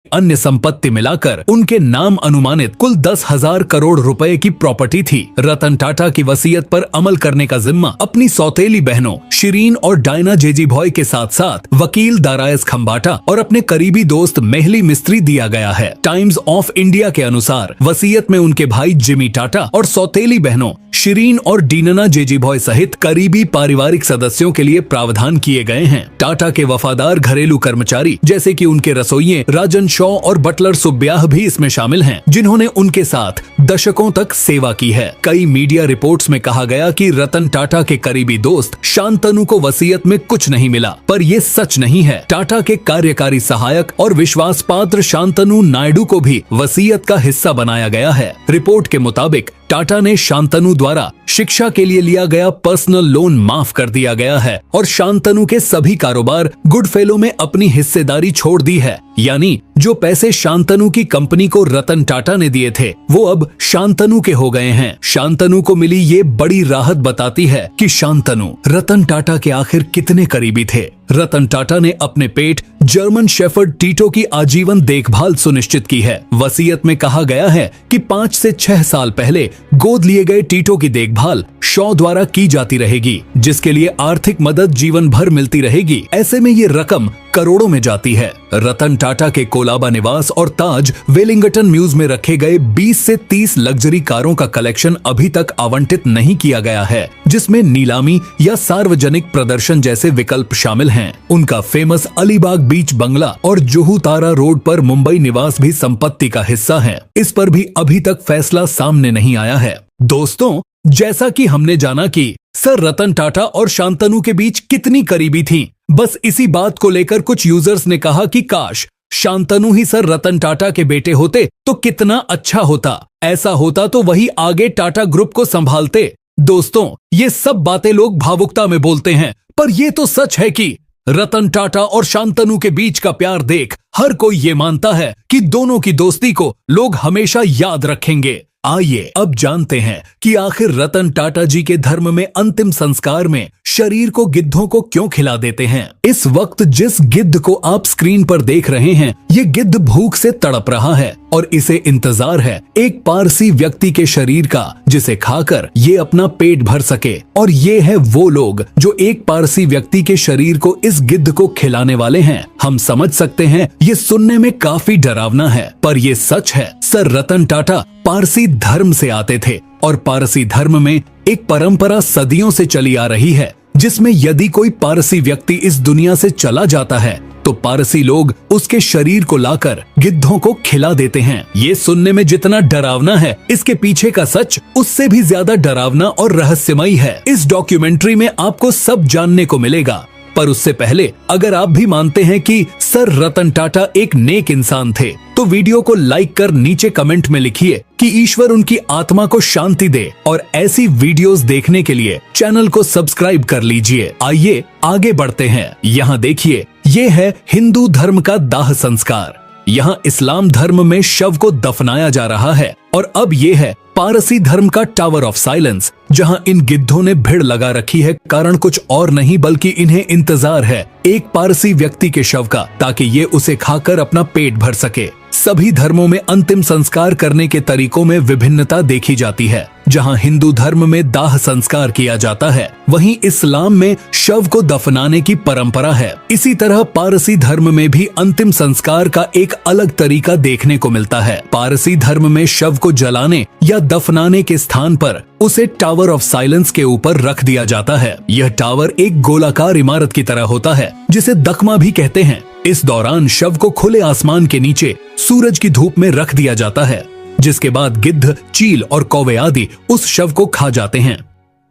अन्य संपत्ति मिलाकर उनके नाम अनुमानित कुल 10,000 करोड़ रुपए की प्रॉपर्टी थी। रतन टाटा की वसीयत पर अमल करने का जिम्मा अपनी सौतेली बहनों शिरीन और डायना जेजीभॉय के साथ साथ वकील दारायस खंबाटा और अपने करीबी दोस्त मेहली मिस्त्री दिया गया है। टाइम्स ऑफ इंडिया के अनुसार वसीयत में उनके भाई जिमी टाटा और सौतेली बहनों शिरीन और डीनना जेजीभॉय सहित करीबी पारिवारिक सदस्यों के लिए प्रावधान किए गए हैं। टाटा के वफादार घरेलू कर्मचारी जैसे कि उनके रसोइये राजन शॉ और बटलर सुब्याह भी इसमें शामिल हैं, जिन्होंने उनके साथ दशकों तक सेवा की है। कई मीडिया रिपोर्ट्स में कहा गया कि रतन टाटा के करीबी दोस्त शांतनु को वसीयत में कुछ नहीं मिला, पर ये सच नहीं है। टाटा के कार्यकारी सहायक और विश्वास पात्र शांतनु नायडू को भी वसीयत का हिस्सा बनाया गया है। रिपोर्ट के मुताबिक टाटा ने शांतनु द्वारा शिक्षा के लिए लिया गया पर्सनल लोन माफ कर दिया गया है और शांतनु के सभी कारोबार गुडफेलो में अपनी हिस्सेदारी छोड़ दी है। यानी जो पैसे शांतनु की कंपनी को रतन टाटा ने दिए थे वो अब शांतनु के हो गए हैं। शांतनु को मिली ये बड़ी राहत बताती है कि शांतनु रतन टाटा के आखिर कितने करीबी थे। रतन टाटा ने अपने पेट जर्मन शेफर्ड टीटो की आजीवन देखभाल सुनिश्चित की है। वसीयत में कहा गया है कि 5 से 6 साल पहले गोद लिए गए टीटो की देखभाल शॉ द्वारा की जाती रहेगी, जिसके लिए आर्थिक मदद जीवन भर मिलती रहेगी। ऐसे में ये रकम करोड़ों में जाती है। रतन टाटा के कोलाबा निवास और ताज वेलिंगटन म्यूज में रखे गए 20 से 30 लग्जरी कारों का कलेक्शन अभी तक आवंटित नहीं किया गया है, जिसमें नीलामी या सार्वजनिक प्रदर्शन जैसे विकल्प शामिल हैं। उनका फेमस अलीबाग बीच बंगला और जुहू तारा रोड पर मुंबई निवास भी संपत्ति का हिस्सा है। इस पर भी अभी तक फैसला सामने नहीं आया है। दोस्तों, जैसा कि हमने जाना कि सर रतन टाटा और शांतनु के बीच कितनी करीबी थी, बस इसी बात को लेकर कुछ यूजर्स ने कहा कि काश शांतनु ही सर रतन टाटा के बेटे होते तो कितना अच्छा होता। ऐसा होता तो वही आगे टाटा ग्रुप को संभालते। दोस्तों, ये सब बातें लोग भावुकता में बोलते हैं, पर ये तो सच है कि रतन टाटा और शांतनु के बीच का प्यार देख हर कोई ये मानता है कि दोनों की दोस्ती को लोग हमेशा याद रखेंगे। आइए अब जानते हैं कि आखिर रतन टाटा जी के धर्म में अंतिम संस्कार में शरीर को गिद्धों को क्यों खिला देते हैं। इस वक्त जिस गिद्ध को आप स्क्रीन पर देख रहे हैं, ये गिद्ध भूख से तड़प रहा है और इसे इंतजार है एक पारसी व्यक्ति के शरीर का जिसे खाकर ये अपना पेट भर सके। और ये है वो लोग जो एक पारसी व्यक्ति के शरीर को इस गिद्ध को खिलाने वाले हैं। हम समझ सकते हैं ये सुनने में काफी डरावना है, पर ये सच है। सर रतन टाटा पारसी धर्म से आते थे और पारसी धर्म में एक परंपरा सदियों से चली आ रही है, जिसमें यदि कोई पारसी व्यक्ति इस दुनिया से चला जाता है तो पारसी लोग उसके शरीर को लाकर गिद्धों को खिला देते हैं। ये सुनने में जितना डरावना है, इसके पीछे का सच उससे भी ज्यादा डरावना और रहस्यमयी है। इस डॉक्यूमेंट्री में आपको सब जानने को मिलेगा, पर उससे पहले अगर आप भी मानते हैं कि सर रतन टाटा एक नेक इंसान थे तो वीडियो को लाइक कर नीचे कमेंट में लिखिए कि ईश्वर उनकी आत्मा को शांति दे, और ऐसी वीडियोस देखने के लिए चैनल को सब्सक्राइब कर लीजिए। आइए आगे बढ़ते हैं। यहाँ देखिए, ये है हिंदू धर्म का दाह संस्कार। यहाँ इस्लाम धर्म में शव को दफनाया जा रहा है, और अब ये है पारसी धर्म का टावर ऑफ साइलेंस, जहां इन गिद्धों ने भीड़ लगा रखी है। कारण कुछ और नहीं बल्कि इन्हें इंतजार है एक पारसी व्यक्ति के शव का, ताकि ये उसे खाकर अपना पेट भर सके। सभी धर्मों में अंतिम संस्कार करने के तरीकों में विभिन्नता देखी जाती है। जहां हिंदू धर्म में दाह संस्कार किया जाता है, वहीं इस्लाम में शव को दफनाने की परंपरा है। इसी तरह पारसी धर्म में भी अंतिम संस्कार का एक अलग तरीका देखने को मिलता है। पारसी धर्म में शव को जलाने या दफनाने के स्थान पर उसे टावर ऑफ साइलेंस के ऊपर रख दिया जाता है। यह टावर एक गोलाकार इमारत की तरह होता है, जिसे दकमा भी कहते हैं। इस दौरान शव को खुले आसमान के नीचे सूरज की धूप में रख दिया जाता है, जिसके बाद गिद्ध, चील और कौवे आदि उस शव को खा जाते हैं।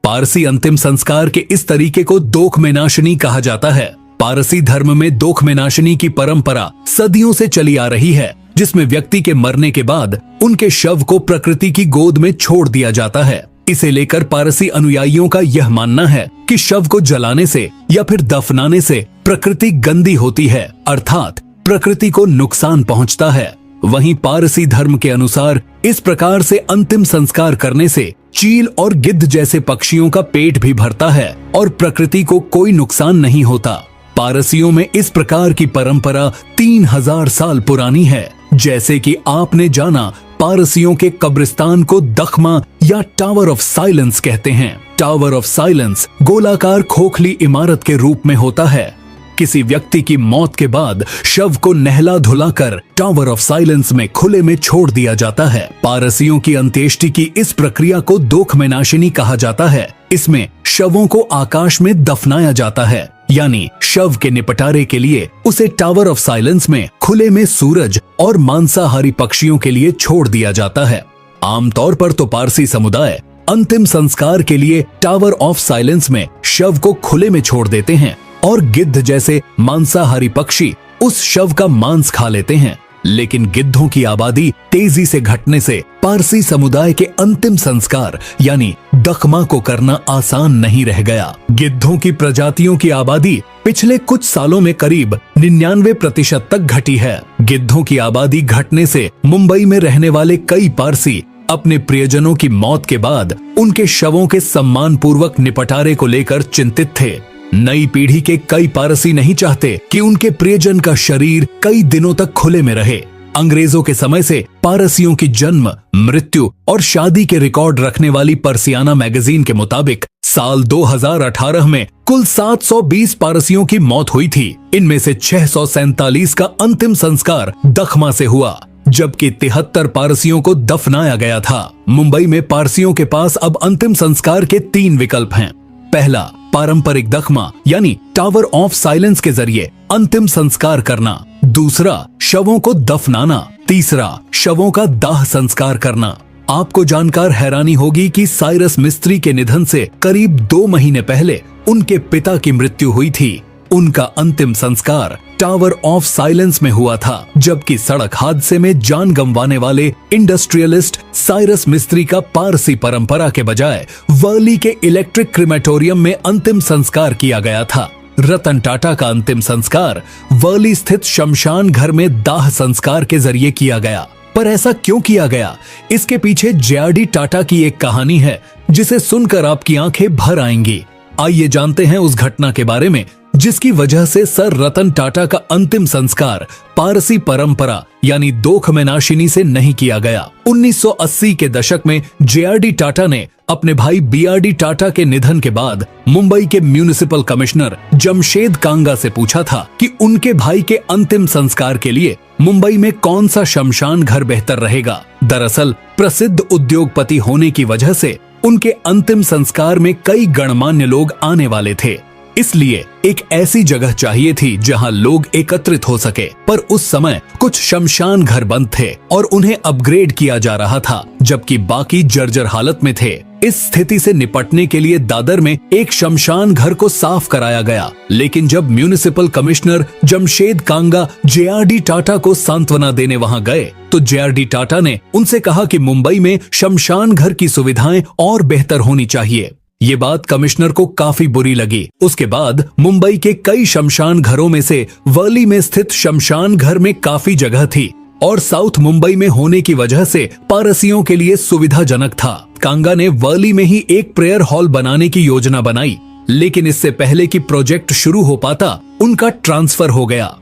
पारसी अंतिम संस्कार के इस तरीके को दोखमेनाशनी कहा जाता है। पारसी धर्म में दोखमेनाशनी की परंपरा सदियों से चली आ रही है, जिसमें व्यक्ति के मरने के बाद उनके शव को प्रकृति की गोद में छोड़ दिया जाता है। इसे लेकर पारसी अनुयायियों का यह मानना है कि शव को जलाने से या फिर दफनाने से प्रकृति गंदी होती है, अर्थात प्रकृति को नुकसान पहुंचता है। वहीं पारसी धर्म के अनुसार इस प्रकार से अंतिम संस्कार करने से चील और गिद्ध जैसे पक्षियों का पेट भी भरता है और प्रकृति को कोई नुकसान नहीं होता। पारसियों में इस प्रकार की परंपरा 3000 साल पुरानी है। जैसे कि आपने जाना, पारसियों के कब्रिस्तान को दख्मा या टावर ऑफ साइलेंस कहते हैं। टावर ऑफ साइलेंस गोलाकार खोखली इमारत के रूप में होता है। किसी व्यक्ति की मौत के बाद शव को नहला धुलाकर टावर ऑफ साइलेंस में खुले में छोड़ दिया जाता है। पारसियों की अंत्येष्टि की इस प्रक्रिया को दोखमेनाशिनी कहा जाता है। इसमें शवों को आकाश में दफनाया जाता है, यानी शव के निपटारे के लिए उसे टावर ऑफ साइलेंस में खुले में सूरज और मांसाहारी पक्षियों के लिए छोड़ दिया जाता है। आमतौर पर तो पारसी समुदाय अंतिम संस्कार के लिए टावर ऑफ साइलेंस में शव को खुले में छोड़ देते हैं और गिद्ध जैसे मांसाहारी पक्षी उस शव का मांस खा लेते हैं। लेकिन गिद्धों की आबादी तेजी से घटने से पारसी समुदाय के अंतिम संस्कार यानी दख्मा को करना आसान नहीं रह गया। गिद्धों की प्रजातियों की आबादी पिछले कुछ सालों में करीब 99% तक घटी है। गिद्धों की आबादी घटने से मुंबई में रहने वाले कई पारसी अपने प्रियजनों की मौत के बाद उनके शवों के सम्मान पूर्वक निपटारे को लेकर चिंतित थे। नई पीढ़ी के कई पारसी नहीं चाहते कि उनके प्रियजन का शरीर कई दिनों तक खुले में रहे। अंग्रेजों के समय से पारसियों की जन्म, मृत्यु और शादी के रिकॉर्ड रखने वाली पर्सियाना मैगजीन के मुताबिक साल 2018 में कुल 720 पारसियों की मौत हुई थी। इनमें से 647 का अंतिम संस्कार दख्मा से हुआ, जबकि 73 पारसियों को दफनाया गया था। मुंबई में पारसियों के पास अब अंतिम संस्कार के 3 विकल्प हैं। पहला, पारंपरिक दख्मा यानी टावर ऑफ साइलेंस के जरिए अंतिम संस्कार करना। दूसरा, शवों को दफनाना। तीसरा, शवों का दाह संस्कार करना। आपको जानकर हैरानी होगी कि साइरस मिस्त्री के निधन से करीब 2 महीने पहले उनके पिता की मृत्यु हुई थी। उनका अंतिम संस्कार टावर ऑफ साइलेंस में हुआ था, जबकि सड़क हादसे में जान गंवाने वाले इंडस्ट्रियलिस्ट साइरस मिस्त्री का पारसी परंपरा के बजाय वर्ली के इलेक्ट्रिक क्रिमेटोरियम में अंतिम संस्कार किया गया था। रतन टाटा का अंतिम संस्कार वर्ली स्थित शमशान घर में दाह संस्कार के जरिए किया गया। पर ऐसा क्यों किया गया? इसके पीछे जे.आर.डी. टाटा की एक कहानी है जिसे सुनकर आपकी आंखें भर आएंगी। आइए जानते हैं उस घटना के बारे में जिसकी वजह से सर रतन टाटा का अंतिम संस्कार पारसी परंपरा यानी दोखमेनाशिनी से नहीं किया गया। 1980 के दशक में जे.आर.डी. टाटा ने अपने भाई बी.आर.डी. टाटा के निधन के बाद मुंबई के म्युनिसिपल कमिश्नर जमशेद कांगा से पूछा था कि उनके भाई के अंतिम संस्कार के लिए मुंबई में कौन सा शमशान घर बेहतर रहेगा। दरअसल प्रसिद्ध उद्योगपति होने की वजह से उनके अंतिम संस्कार में कई गणमान्य लोग आने वाले थे, इसलिए एक ऐसी जगह चाहिए थी जहां लोग एकत्रित हो सके। पर उस समय कुछ शमशान घर बंद थे और उन्हें अपग्रेड किया जा रहा था, जबकि बाकी जर्जर हालत में थे। इस स्थिति से निपटने के लिए दादर में एक शमशान घर को साफ कराया गया। लेकिन जब म्युनिसिपल कमिश्नर जमशेद कांगा जे.आर.डी. टाटा को सांत्वना देने वहां गए तो जे.आर.डी. टाटा ने उनसे कहा कि मुंबई में शमशान घर की सुविधाएं और बेहतर होनी चाहिए। ये बात कमिश्नर को काफी बुरी लगी। उसके बाद मुंबई के कई शमशान घरों में से वर्ली में स्थित शमशान घर में काफी जगह थी और साउथ मुंबई में होने की वजह से पारसियों के लिए सुविधाजनक था। कांगा ने वर्ली में ही एक प्रेयर हॉल बनाने की योजना बनाई, लेकिन इससे पहले कि प्रोजेक्ट शुरू हो पाता उनका ट्रांसफर हो गया।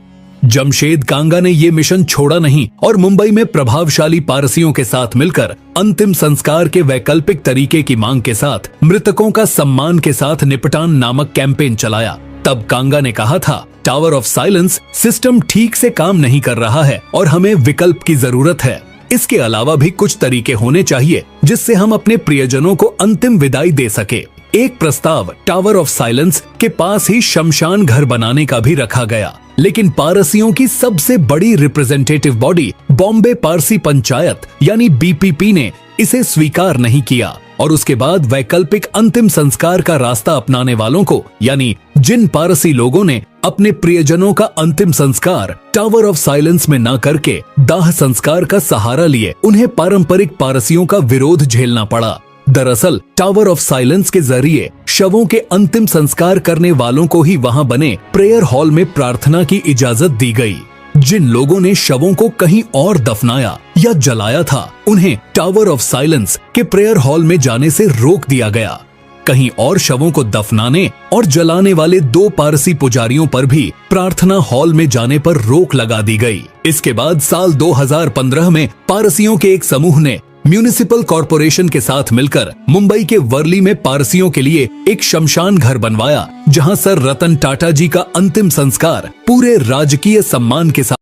जमशेद कांगा ने ये मिशन छोड़ा नहीं और मुंबई में प्रभावशाली पारसियों के साथ मिलकर अंतिम संस्कार के वैकल्पिक तरीके की मांग के साथ मृतकों का सम्मान के साथ निपटान नामक कैंपेन चलाया। तब कांगा ने कहा था, टावर ऑफ साइलेंस सिस्टम ठीक से काम नहीं कर रहा है और हमें विकल्प की जरूरत है। इसके अलावा भी कुछ तरीके होने चाहिए जिससे हम अपने प्रियजनों को अंतिम विदाई दे सके। एक प्रस्ताव टावर ऑफ साइलेंस के पास ही शमशान घर बनाने का भी रखा गया, लेकिन पारसियों की सबसे बड़ी रिप्रेजेंटेटिव बॉडी बॉम्बे पारसी पंचायत यानी बीपीपी ने इसे स्वीकार नहीं किया और उसके बाद वैकल्पिक अंतिम संस्कार का रास्ता अपनाने वालों को यानी जिन पारसी लोगों ने अपने प्रियजनों का अंतिम संस्कार टावर ऑफ साइलेंस में न करके दाह संस्कार का सहारा लिए, उन्हें पारंपरिक पारसियों का विरोध झेलना पड़ा। दरअसल टावर ऑफ साइलेंस के जरिए शवों के अंतिम संस्कार करने वालों को ही वहां बने प्रेयर हॉल में प्रार्थना की इजाजत दी गई। जिन लोगों ने शवों को कहीं और दफनाया या जलाया था, उन्हें टावर ऑफ साइलेंस के प्रेयर हॉल में जाने से रोक दिया गया। कहीं और शवों को दफनाने और जलाने वाले 2 पारसी पुजारियों पर भी प्रार्थना हॉल में जाने पर रोक लगा दी गई। इसके बाद साल 2015 में पारसियों के एक समूह ने म्यूनिसिपल कॉरपोरेशन के साथ मिलकर मुंबई के वर्ली में पारसियों के लिए एक शमशान घर बनवाया, जहां सर रतन टाटा जी का अंतिम संस्कार पूरे राजकीय सम्मान के साथ